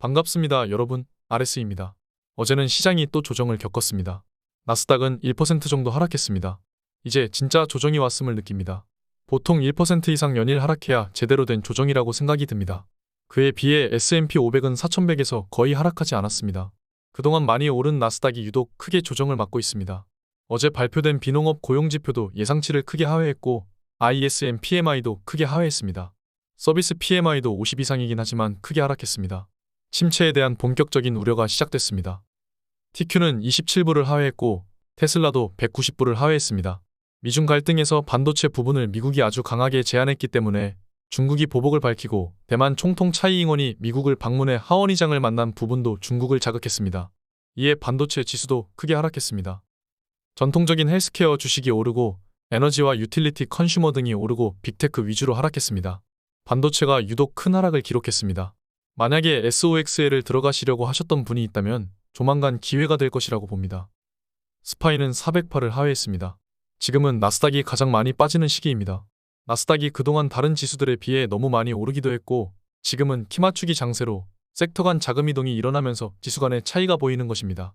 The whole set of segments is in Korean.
반갑습니다, 여러분. RS입니다. 어제는 시장이 또 조정을 겪었습니다. 나스닥은 1% 정도 하락했습니다. 이제 진짜 조정이 왔음을 느낍니다. 보통 1% 이상 연일 하락해야 제대로 된 조정이라고 생각이 듭니다. 그에 비해 S&P 500은 4100에서 거의 하락하지 않았습니다. 그동안 많이 오른 나스닥이 유독 크게 조정을 맞고 있습니다. 어제 발표된 비농업 고용지표도 예상치를 크게 하회했고 ISM PMI도 크게 하회했습니다. 서비스 PMI도 50 이상이긴 하지만 크게 하락했습니다. 침체에 대한 본격적인 우려가 시작됐습니다. TQ는 27불을 하회했고 테슬라도 190불을 하회했습니다. 미중 갈등에서 반도체 부분을 미국이 아주 강하게 제한했기 때문에 중국이 보복을 밝히고 대만 총통 차이잉원이 미국을 방문해 하원 의장을 만난 부분도 중국을 자극했습니다. 이에 반도체 지수도 크게 하락했습니다. 전통적인 헬스케어 주식이 오르고 에너지와 유틸리티 컨슈머 등이 오르고 빅테크 위주로 하락했습니다. 반도체가 유독 큰 하락을 기록했습니다. 만약에 SOXL을 들어가시려고 하셨던 분이 있다면 조만간 기회가 될 것이라고 봅니다. 스파이는 408을 하회했습니다. 지금은 나스닥이 가장 많이 빠지는 시기입니다. 나스닥이 그동안 다른 지수들에 비해 너무 많이 오르기도 했고 지금은 키맞추기 장세로 섹터 간 자금 이동이 일어나면서 지수 간의 차이가 보이는 것입니다.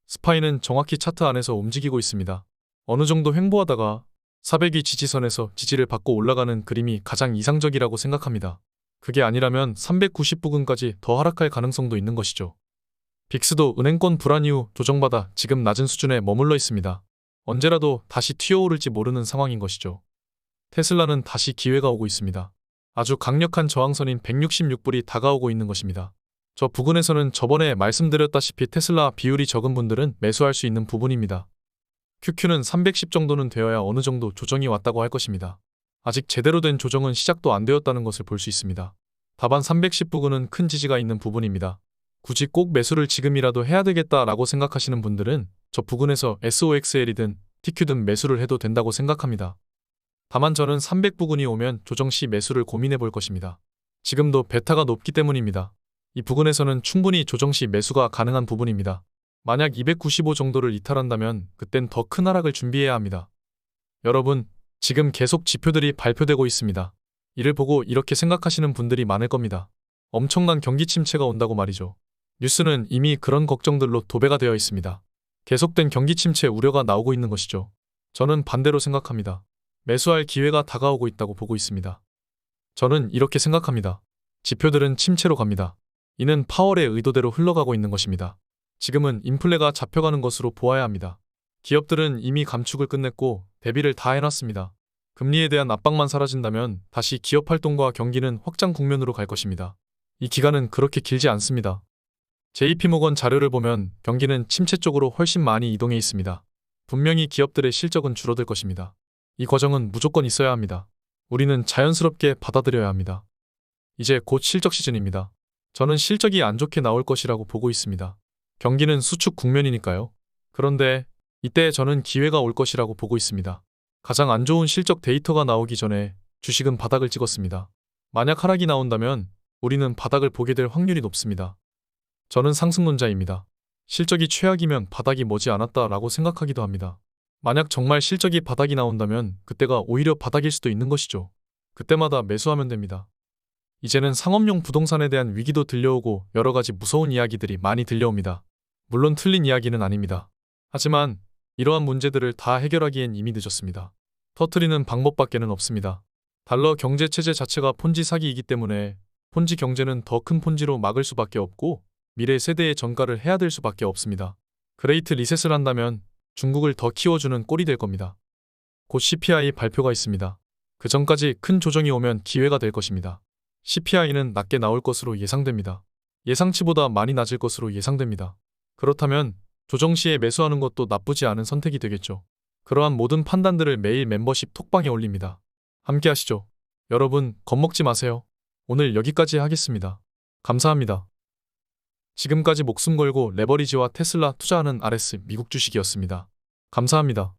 스파이는 정확히 차트 안에서 움직이고 있습니다. 어느 정도 횡보하다가 400위 지지선에서 지지를 받고 올라가는 그림이 가장 이상적이라고 생각합니다. 그게 아니라면 390부근까지 더 하락할 가능성도 있는 것이죠. 빅스도 은행권 불안 이후 조정받아 지금 낮은 수준에 머물러 있습니다. 언제라도 다시 튀어오를지 모르는 상황인 것이죠. 테슬라는 다시 기회가 오고 있습니다. 아주 강력한 저항선인 166불이 다가오고 있는 것입니다. 저 부근에서는 저번에 말씀드렸다시피 테슬라 비율이 적은 분들은 매수할 수 있는 부분입니다. QQ는 310 정도는 되어야 어느 정도 조정이 왔다고 할 것입니다. 아직 제대로 된 조정은 시작도 안 되었다는 것을 볼 수 있습니다. 다만 310 부근은 큰 지지가 있는 부분입니다. 굳이 꼭 매수를 지금이라도 해야 되겠다라고 생각하시는 분들은 저 부근에서 SOXL이든 TQ든 매수를 해도 된다고 생각합니다. 다만 저는 300 부근이 오면 조정 시 매수를 고민해 볼 것입니다. 지금도 베타가 높기 때문입니다. 이 부근에서는 충분히 조정 시 매수가 가능한 부분입니다. 만약 295 정도를 이탈한다면 그땐 더 큰 하락을 준비해야 합니다. 여러분, 지금 계속 지표들이 발표되고 있습니다. 이를 보고 이렇게 생각하시는 분들이 많을 겁니다. 엄청난 경기 침체가 온다고 말이죠. 뉴스는 이미 그런 걱정들로 도배가 되어 있습니다. 계속된 경기 침체 우려가 나오고 있는 것이죠. 저는 반대로 생각합니다. 매수할 기회가 다가오고 있다고 보고 있습니다. 저는 이렇게 생각합니다. 지표들은 침체로 갑니다. 이는 파월의 의도대로 흘러가고 있는 것입니다. 지금은 인플레가 잡혀가는 것으로 보아야 합니다. 기업들은 이미 감축을 끝냈고 대비를 다 해놨습니다. 금리에 대한 압박만 사라진다면 다시 기업 활동과 경기는 확장 국면으로 갈 것입니다. 이 기간은 그렇게 길지 않습니다. JP모건 자료를 보면 경기는 침체 쪽으로 훨씬 많이 이동해 있습니다. 분명히 기업들의 실적은 줄어들 것입니다. 이 과정은 무조건 있어야 합니다. 우리는 자연스럽게 받아들여야 합니다. 이제 곧 실적 시즌입니다. 저는 실적이 안 좋게 나올 것이라고 보고 있습니다. 경기는 수축 국면이니까요. 그런데 이때 저는 기회가 올 것이라고 보고 있습니다. 가장 안 좋은 실적 데이터가 나오기 전에 주식은 바닥을 찍었습니다. 만약 하락이 나온다면 우리는 바닥을 보게 될 확률이 높습니다. 저는 상승론자입니다. 실적이 최악이면 바닥이 머지않았다라고 생각하기도 합니다. 만약 정말 실적이 바닥이 나온다면 그때가 오히려 바닥일 수도 있는 것이죠. 그때마다 매수하면 됩니다. 이제는 상업용 부동산에 대한 위기도 들려오고 여러 가지 무서운 이야기들이 많이 들려옵니다. 물론 틀린 이야기는 아닙니다. 하지만 이러한 문제들을 다 해결하기엔 이미 늦었습니다. 터트리는 방법밖에는 없습니다. 달러 경제 체제 자체가 폰지 사기이기 때문에 폰지 경제는 더 큰 폰지로 막을 수밖에 없고 미래 세대의 전가를 해야 될 수밖에 없습니다. 그레이트 리셋을 한다면 중국을 더 키워주는 꼴이 될 겁니다. 곧 CPI 발표가 있습니다. 그 전까지 큰 조정이 오면 기회가 될 것입니다. CPI는 낮게 나올 것으로 예상됩니다. 예상치보다 많이 낮을 것으로 예상됩니다. 그렇다면 조정 시에 매수하는 것도 나쁘지 않은 선택이 되겠죠. 그러한 모든 판단들을 매일 멤버십 톡방에 올립니다. 함께 하시죠. 여러분, 겁먹지 마세요. 오늘 여기까지 하겠습니다. 감사합니다. 지금까지 목숨 걸고 레버리지와 테슬라 투자하는 RS 미국 주식이었습니다. 감사합니다.